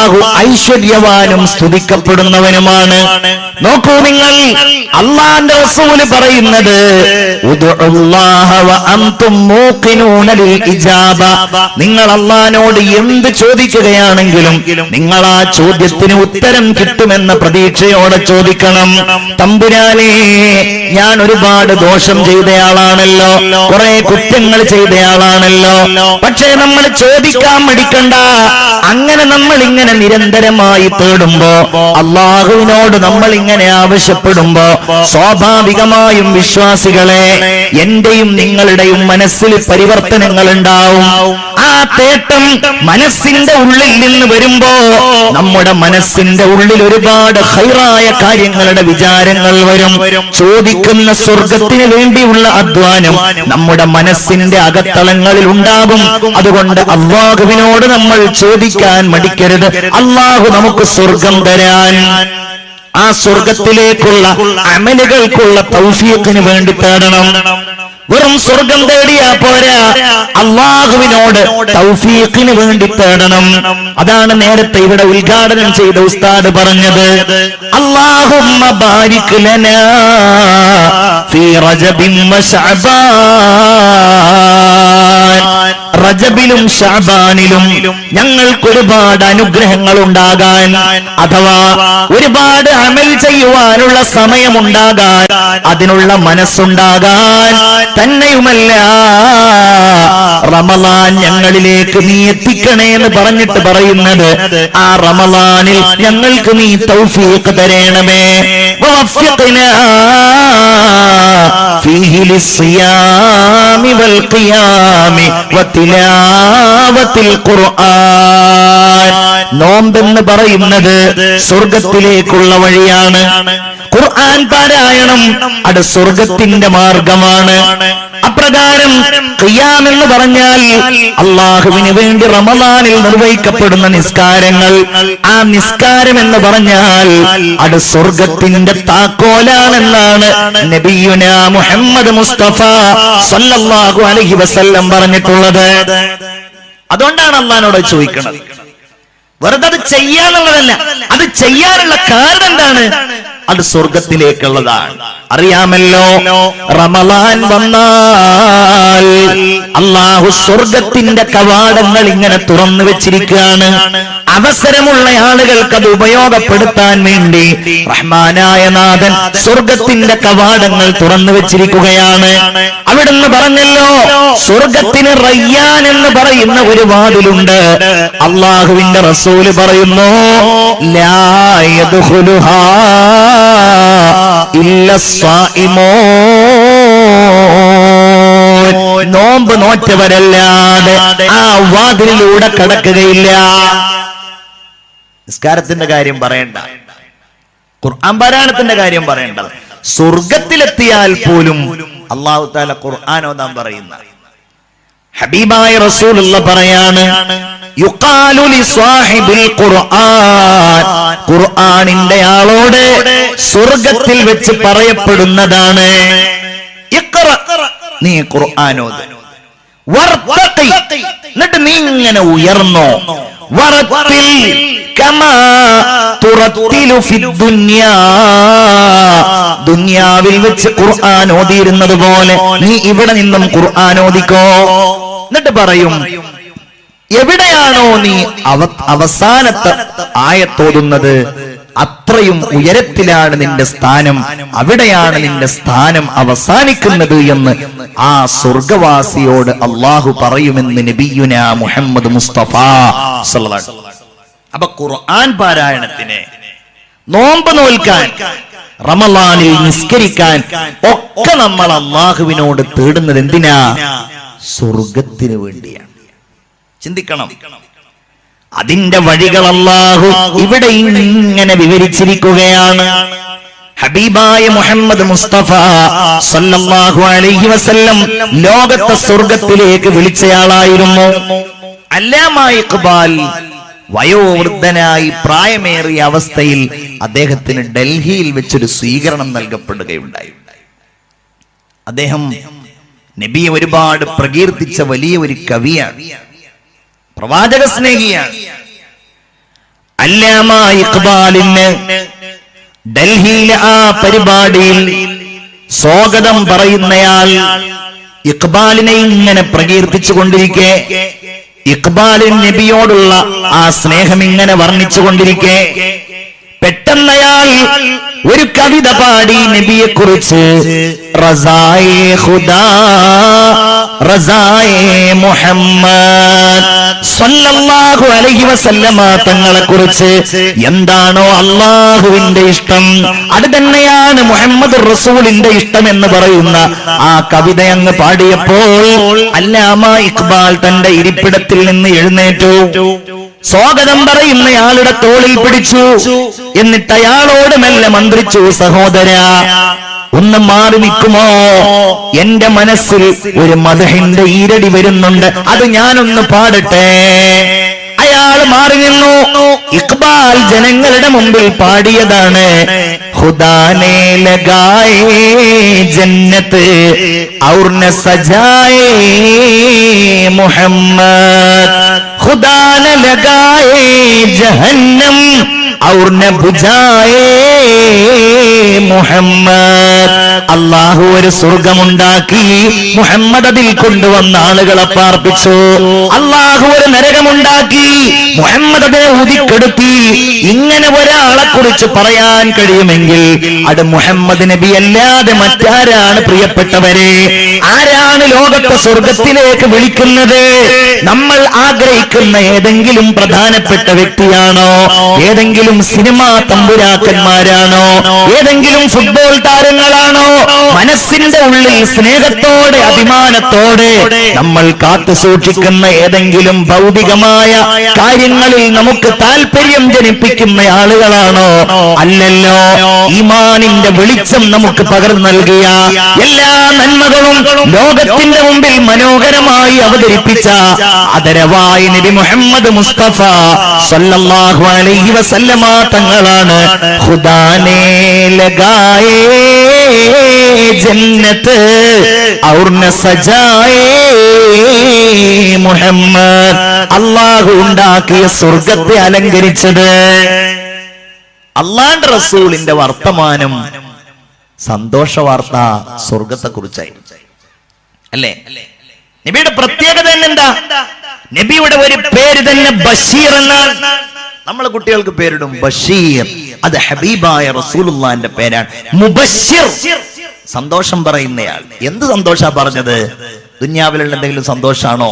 അല്ലാഹു ഐശ്വര്യവാനും സ്തുതിക്കപ്പെടുന്നവനുമാണ്. നോക്കൂ നിങ്ങൾ, അല്ലാഹുവിന്റെ റസൂല് പറയുന്നത് ഉദ്ഉല്ലാഹ വ അൻതും മൂഖിനൂന ലിൽ ഇജാബ. നിങ്ങൾ അല്ലാഹുവിനോട് എന്ത് ചോദിക്കുകയാണെങ്കിലും നിങ്ങൾ ആ ചോദ്യത്തിന് ഉത്തരം കിട്ടുമെന്ന പ്രതീക്ഷയോടെ ചോദിക്കണം. തമ്പുരാനേ, ഞാൻ ഒരുപാട് ദോഷം ചെയ്തയാളാണല്ലോ, കുറെ കുറ്റങ്ങൾ ചെയ്തയാളാണല്ലോ, പക്ഷേ നമ്മൾ ചോദിക്കാൻ മടിക്കണ്ട. അങ്ങനെ നമ്മൾ ഇങ്ങനെ നിരന്തരമായി തേടുമ്പോ, അല്ലാഹുവിനോട് നമ്മൾ ഇങ്ങനെ ആവശ്യപ്പെടുമ്പോ, സ്വാഭാവികമായും വിശ്വാസികളെ, എന്റെയും നിങ്ങളുടെയും മനസ്സിൽ പരിവർത്തനങ്ങൾ ഉണ്ടാവും. ആ തേട്ടം മനസ്സിന്റെ ഉള്ളിൽ നിന്ന് വരുമ്പോ നമ്മുടെ മനസ്സിന്റെ ഉള്ളിൽ ഒരുപാട് ഖൈറായ കാര്യങ്ങളുടെ വിചാരങ്ങൾ വരും. ചോദിക്കുന്ന സ്വർഗത്തിന് വേണ്ടിയുള്ള അധ്വാനം നമ്മുടെ മനസ്സിന്റെ അകത്തളങ്ങളിൽ ഉണ്ടാകും. അതുകൊണ്ട് അല്ലാഹുവിനോട് നമ്മൾ ചോദിക്കാൻ മടിക്കരുത്, അല്ലാഹു നമുക്ക് സ്വർഗം തരാൻ. ആ സ്വർഗത്തിലേക്കുള്ള അമലുകൾക്കുള്ള തൗഫീഖിന് വേണ്ടി തേടണം. വെറും സ്വർഗം തേടിയാ പോരാ, അല്ലാഹുവിനോട് തൗഫീഖിന് വേണ്ടി തേടണം. അതാണ് നേരത്തെ ഇവിടെ ഉദ്ഘാടനം ചെയ്ത ഉസ്താദ് പറഞ്ഞത്, അല്ലാഹുമ്മ ബാരിക് ലനാ ഫീ റജബിൻ വ ശഅബാൻ. റജബിലും ശഅബാനിലും ഞങ്ങൾക്ക് ഒരുപാട് അനുഗ്രഹങ്ങൾ ഉണ്ടാകാൻ, അഥവാ ഒരുപാട് അമൽ ചെയ്യുവാനുള്ള സമയമുണ്ടാകാൻ, അതിനുള്ള മനസ്സുണ്ടാകാൻ. തന്നെയുമല്ല, റമളാൻ ഞങ്ങളിലേക്ക് നീ എത്തിക്കണേ എന്ന് പറഞ്ഞിട്ട് പറയുന്നത്, ആ റമളാനിൽ ഞങ്ങൾക്ക് നീ തൗഫീഖ് തരണമേ. വവഫിഖ്നാ ഫീഹി ലിസ്സിയാമി വൽ ഖിയാമി വതിലാവത്തിൽ ഖുർആൻ. നോമ്പെന്ന് പറയുന്നത് സ്വർഗത്തിലേക്കുള്ള വഴിയാണ്. ഖുർആൻ പാരായണം അത് സ്വർഗത്തിന്റെ മാർഗമാണ്. അപ്രകാരം ഖിയാം എന്ന് പറഞ്ഞാൽ അല്ലാഹുവിന് വേണ്ടി റമളാനിൽ നിർവഹിക്കപ്പെടുന്ന നിസ്കാരങ്ങൾ. ആ നിസ്കാരം എന്ന് പറഞ്ഞാൽ അത് സ്വർഗത്തിന്റെ താക്കോലാണെന്നാണ് നബിയുനാ മുഹമ്മദ് മുസ്തഫ സല്ലല്ലാഹു അലൈഹി വസല്ലം പറഞ്ഞിട്ടുള്ളത്. അതുകൊണ്ടാണ് അല്ലാഹുവിനോട് ചോദിക്കുന്നത്. വെറുതെ അത് ചെയ്യാനുള്ളതല്ല, അത് ചെയ്യാനുള്ള കാരണം എന്താണ്? അത് സ്വർഗത്തിലേക്കുള്ളതാണ്. അറിയാമല്ലോ, റമളാൻ വന്നാൽ അല്ലാഹു സ്വർഗത്തിന്റെ കവാടങ്ങൾ ഇങ്ങനെ തുറന്നു വെച്ചിരിക്കുകയാണ്. അവസരമുള്ള ആളുകൾക്ക് അത് ഉപയോഗപ്പെടുത്താൻ വേണ്ടി റഹ്മാനായ നാഥൻ സ്വർഗത്തിന്റെ കവാടങ്ങൾ തുറന്നു വെച്ചിരിക്കുകയാണ്. അവിടുന്ന് പറഞ്ഞല്ലോ, സ്വർഗത്തിന് റയ്യാൻ എന്ന് പറയുന്ന ഒരു വാതിലുണ്ട്. അല്ലാഹുവിന്റെ റസൂല് പറയുന്നു, ലാ യദ്ഖുലുഹാ ഇല്ലസ്സായിമൂൻ. നോമ്പ് നോറ്റവരല്ലാതെ ആ വാതിലിലൂടെ കടക്കുകയില്ല. നിസ്കാരത്തിന്റെ കാര്യം പറയണ്ട, ഖുർആൻ പാരായണത്തിന്റെ കാര്യം പറയണ്ട. സ്വർഗത്തിലെത്തിയാൽ പോലും അല്ലാഹു തആല ഖുർആൻ ഓതാൻ പറയുന്ന ഹബീബായ റസൂലുള്ള പറയാണ്, യുഖാലു ലിസ്വാഹിബിൽ ഖുർആൻ. ഖുർആനിന്റെ ആളോട് സ്വർഗത്തിൽ വെച്ച് പറയപ്പെടുന്നതാണ്, ഇഖ്റ, നീ ഖുർആൻ ഓത്, വർത്തഖി, എന്നിട്ട് നീ ഇങ്ങനെ ഉയർന്നോ, വറത്തിൽ കമാ തുറത്തിലു ഫിദ്ദുനിയാ, ദുനിയാവിൽ വെച്ച് ഖുർആൻ ഓതിയിരുന്നത് പോലെ നീ ഇവിടെ നിന്നും ഖുർആൻ ഓതിക്കോ. എന്നിട്ട് പറയും, എവിടെയാണോ നീ അവസാനത്തെ ആയത്തോതുന്നത് അത്രയും ഉയരത്തിലാണ് നിന്റെ സ്ഥാനം, അവിടെയാണ് നിന്റെ സ്ഥാനം അവസാനിക്കുന്നത് എന്ന് ആ സ്വർഗവാസിയോട് അല്ലാഹു പറയുമെന്ന് നബിയുനാ മുഹമ്മദ് മുസ്തഫ സല്ലല്ലാഹു അലൈഹി വസല്ലം. അപ്പൊ ഖുർആൻ പാരായണത്തിന്, നോമ്പ് നോൽക്കാൻ, റമളാനിൽ നിസ്കരിക്കാൻ ഒക്കെ നമ്മൾ അല്ലാഹുവിനോട് തേടുന്നത് എന്തിനാ? സ്വർഗത്തിന് വേണ്ടിയാണ്. ചിന്തിക്കണം. അതിന്റെ വഴികൾ അല്ലാഹു ഇവിടെ ഇങ്ങനെ വിവരിച്ചിരിക്കുകയാണ്. ഹബീബായ മുഹമ്മദ് മുസ്തഫ സല്ലല്ലാഹു അലൈഹി വസല്ലം ലോകത്തെ സ്വർഗത്തിലേക്ക് വിളിച്ചയാളായിരുന്നു. അല്ലാമാ ഇഖ്ബാൽ വയോവൃദ്ധനായി പ്രായമേറിയ അവസ്ഥയിൽ അദ്ദേഹത്തിന് ഡൽഹിയിൽ വെച്ചൊരു സ്വീകരണം നൽകപ്പെടുകയുണ്ടായി. അദ്ദേഹം നബിയെ ഒരുപാട് പ്രകീർത്തിച്ച വലിയ ഒരു കവിയാണ്, പ്രവാചക സ്നേഹിയാണ്. അല്ലാമ ഇഖ്ബാലിന് ഡൽഹിയിലെ ആ പരിപാടിയിൽ സ്വാഗതം പറയുന്നയാൾ ഇഖ്ബാലിനെ ഇങ്ങനെ പ്രകീർത്തിച്ചു കൊണ്ടിരിക്കെ, ഇഖ്ബാലിൻ നബിയോടുള്ള ആ സ്നേഹം ഇങ്ങനെ വർണ്ണിച്ചു കൊണ്ടിരിക്കെ, പെട്ടെന്നയാൾ ഒരു കവിത പാടി നബിയെ കുറിച്ച്. റസായേ ഖുദാ റസായേ മുഹമ്മദ് സല്ലല്ലാഹു അലൈഹി വസല്ലമ തങ്ങളെ കുറിച്ച് എന്താണോ അള്ളാഹുവിന്റെ ഇഷ്ടം, അത് തന്നെയാണ് മുഹമ്മദ് റസൂലിന്റെ ഇഷ്ടം എന്ന് പറയുന്ന ആ കവിത അങ്ങ് പാടിയപ്പോൾ അല്ലാമ ഇഖ്ബാൽ തന്റെ ഇരിപ്പിടത്തിൽ നിന്ന് എഴുന്നേറ്റു. സ്വാഗതം പറയുന്നയാളുടെ തോളിൽ പിടിച്ചു. എന്നിട്ട് അയാളോട് മെല്ലെ മന്ത്രിച്ചു, സഹോദരാ, ഒന്ന് മാറി നിൽക്കുമോ? എന്റെ മനസ്സിൽ ഒരു മദ്ഹിന്റെ ഈരടി വരുന്നുണ്ട്, അത് ഞാനൊന്ന് പാടട്ടെ. അയാൾ മാറി നിന്നു. ഇഖ്ബാൽ ജനങ്ങളുടെ മുമ്പിൽ പാടിയതാണ്, ഖുദാനെ ലഗായേ ജന്നത്ത് ഔർ ന സജായേ മുഹമ്മദ്, ഖുദാ ന ലഗായേ ജഹന്നം ഔർ ന ബുജായേ മുഹമ്മദ്. അല്ലാഹു ഒരു സ്വർഗമുണ്ടാക്കി, മുഹമ്മദ് അതിൽ കൊണ്ടുവന്ന ആളുകളെ പാർപ്പിച്ചു. അല്ലാഹു ഒരു നരകമുണ്ടാക്കി, മുഹമ്മദ് അതിനെ ഊതിക്കെടുത്തി. ഇങ്ങനെ ഒരാളെ കുറിച്ച് പറയാൻ കഴിയുമെങ്കിൽ അത് മുഹമ്മദ് നബി അല്ലാതെ മറ്റാരാണ്? പ്രിയപ്പെട്ടവരെ, ആരാണ് ലോകത്തെ സ്വർഗത്തിലേക്ക് വിളിക്കുന്നത്? നമ്മൾ ആഗ്രഹിക്കുന്ന ഏതെങ്കിലും പ്രധാനപ്പെട്ട വ്യക്തിയാണോ? ഏതെങ്കിലും സിനിമാ തമ്പുരാക്കന്മാരാണോ? ഏതെങ്കിലും ഫുട്ബോൾ താരങ്ങളാണോ? മനസ്സിന്റെ ഉള്ളിൽ സ്നേഹത്തോടെ അഭിമാനത്തോടെ നമ്മൾ കാത്തു സൂക്ഷിക്കുന്ന ഏതെങ്കിലും ഭൗതികമായ കാര്യങ്ങളിൽ നമുക്ക് താല്പര്യം ജനിപ്പിക്കുന്ന ആളുകളാണോ? അല്ലല്ലോ. ഈമാനിന്റെ വെളിച്ചം നമുക്ക് പകർന്നു നൽകിയ എല്ലാ നന്മകളും ലോകത്തിന്റെ മുമ്പിൽ മനോഹരമായി അവതരിപ്പിച്ച ആദരവായ നബി മുഹമ്മദ് മുസ്തഫ സല്ലല്ലാഹു അലൈഹി വസല്ലമ തങ്ങളാണ് ഖുദാനെ ലഗായേ ജന്നത്ത് ഔർ ന സജായേ മുഹമ്മദ്. അല്ലാഹു ഉണ്ടാക്കിയ സ്വർഗത്തെ അലങ്കരിച്ചത്. അല്ലാഹുവിന്റെ റസൂലിന്റെ വർത്തമാനം സന്തോഷ വാർത്ത സ്വർഗത്തെ കുറിച്ചായി അല്ലേ? നബിയുടെ പ്രത്യേകത എന്താ? നബിയുടെ ഒരു പേര് തന്നെ ബഷീർ എന്നാണ്. നമ്മളെ കുട്ടികൾക്ക് പേരിടും ബഷീർ, അത് ഹബീബായ റസൂലുള്ളാഹിന്റെ പേരാണ്. മുബശ്ശിർ, സന്തോഷം പറയുന്നയാൾ. എന്ത് സന്തോഷാ പറഞ്ഞത്? ദുനിയാവിലുള്ള എന്തെങ്കിലും സന്തോഷാണോ?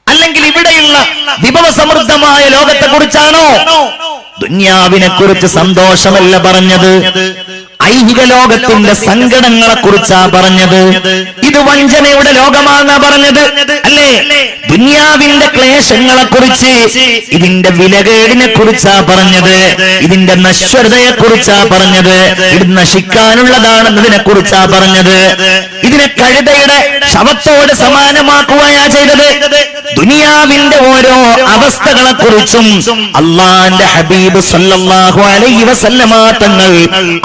അല്ലെങ്കിൽ ഇവിടെയുള്ള വിഭവസമൃദ്ധമായ ലോകത്തെ കുറിച്ചാണോ? ദുനിയാവിനെ കുറിച്ച് സന്തോഷമല്ല പറഞ്ഞത്, ഐഹിക ലോകത്തിന്റെ സങ്കടങ്ങളെ കുറിച്ചാ പറഞ്ഞത്. ഇത് വഞ്ചനയുടെ ലോകമാണെന്നാ പറഞ്ഞത് അല്ലേ? ദുനിയാവിന്റെ ക്ലേശങ്ങളെ കുറിച്ച്, ഇതിന്റെ വിലകേടിനെ കുറിച്ചാ പറഞ്ഞത്, ഇതിന്റെ നശ്വരതയെ കുറിച്ചാ പറഞ്ഞത്, ഇത് നശിക്കാനുള്ളതാണെന്നതിനെ കുറിച്ചാ പറഞ്ഞത്. ഇതിനെ കഴുതയുടെ ശവത്തോട് സമാനമാക്കുകയാ ചെയ്തത്. ദുനിയാവിന്റെ ഓരോ അവസ്ഥകളെ കുറിച്ചും അള്ളാന്റെ ഹബീബ് സല്ലല്ലാഹു അലൈഹി വസല്ലമ തങ്ങൾ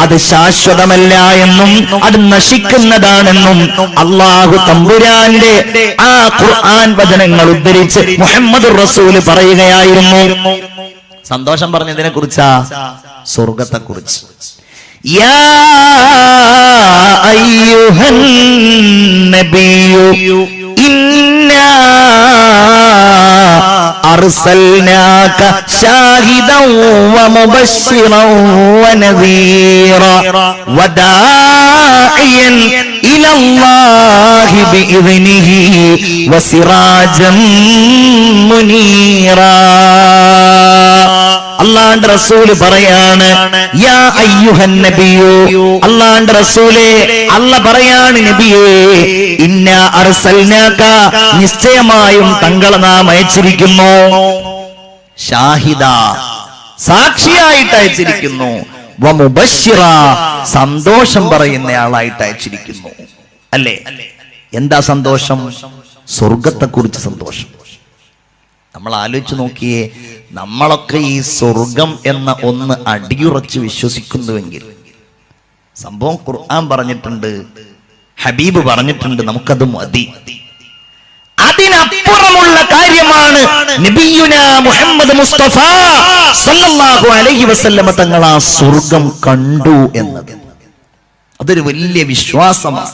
അത് ശാശ്വതമല്ല എന്നും അത് നശിക്കുന്നതാണെന്നും അള്ളാഹു തമ്പുരാന്റെ ആ ഖുർആൻ വചനങ്ങൾ ഉദ്ധരിച്ച് മുഹമ്മദ് റസൂൽ പറയുകയായിരുന്നു. സന്തോഷം പറഞ്ഞതിനെ കുറിച്ചാ, സ്വർഗത്തെ കുറിച്ച്. യാ അയ്യുഹൻ നബിയു ഇന്നാ അർസൽനാക ശാഹിദൻ വമുബശ്ശിറൻ വനദീറാ വദാഇയൻ ഇലല്ലാഹി ബിഇദ്നിഹി വസിറാജൻ മുനീറാ. അല്ലാഹുവിന്റെ റസൂൽ പറയാണ്, യാ അയ്യുഹൻ നബിയു, അല്ലാഹുവിന്റെ റസൂലേ, അല്ലാഹ് പറയാണ് നബിയേ, ഇന്നാ അർസൽനാക, നിശ്ചയമായും തങ്ങളെ നാം അയച്ചിരിക്കുന്നു, ഷാഹിദ, സാക്ഷിയായിട്ട് അയച്ചിരിക്കുന്നു, വമുബശ്ശിറ, സന്തോഷം പറയുന്നയാളായിട്ട് അയച്ചിരിക്കുന്നു. അല്ലേ? എന്താ സന്തോഷം? സ്വർഗത്തെ കുറിച്ച് സന്തോഷം. നമ്മൾ ആലോചിച്ച് നോക്കിയേ, നമ്മളൊക്കെ ഈ സ്വർഗം എന്ന ഒന്ന് അടിയുറച്ച് വിശ്വസിക്കുന്നുവെങ്കിൽ, സംഭവം ഖുർആൻ പറഞ്ഞിട്ടുണ്ട്, ഹബീബ് പറഞ്ഞിട്ടുണ്ട്, നമുക്കത് മതി. ആ അതിനപ്പുറമുള്ള കാര്യമാണ് നബിയുനാ മുഹമ്മദ് മുസ്തഫ സല്ലല്ലാഹു അലൈഹി വസല്ലമ തങ്ങൾ ആ സ്വർഗം കണ്ടു എന്നത്. അതൊരു വലിയ വിശ്വാസമാണ്.